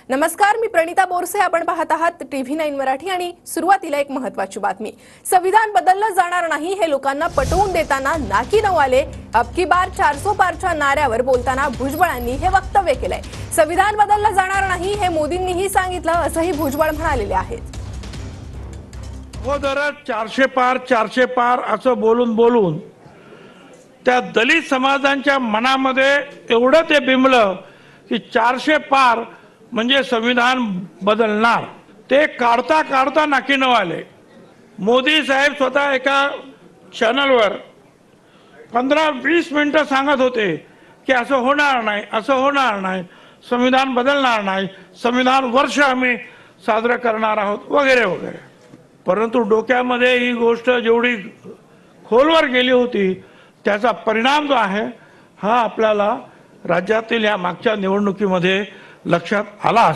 नमस्कार, मी प्रणिता बोरसे. आपण पाहत आहात TV9 मराठी आणि सुरुवातीला एक महत्त्वाची बातमी. संविधान बदललं जाणार नाही हे लोकांना पटवून देताना नाकी नऊ आले. अब की बार 400 पारच्या नाऱ्यावर बोलताना भुजबळांनी हे वक्तव्य केलंय. संविधान बदललं जाणार नाही हे मोदींनीही सांगितलं असंही भुजबळ म्हणालेले आहेत. वो जरा 400 पार असं बोलून त्या दलित समाजांच्या मनामध्ये एवढं ते बिंबलं की 400 पार म्हणजे संविधान बदलणार. ते काढता नाकी नऊ आले. मोदी साहेब स्वतः एका चॅनलवर 15-20 मिनिटं सांगत होते की असं होणार नाही, संविधान बदलणार नाही, संविधान वर्ष आम्ही साजरं करणार आहोत वगैरे वगैरे. परंतु डोक्यामध्ये ही गोष्ट जेवढी खोलवर गेली होती त्याचा परिणाम जो आहे हा आपल्याला राज्यातील या मागच्या निवडणुकीमध्ये लक्षात आला.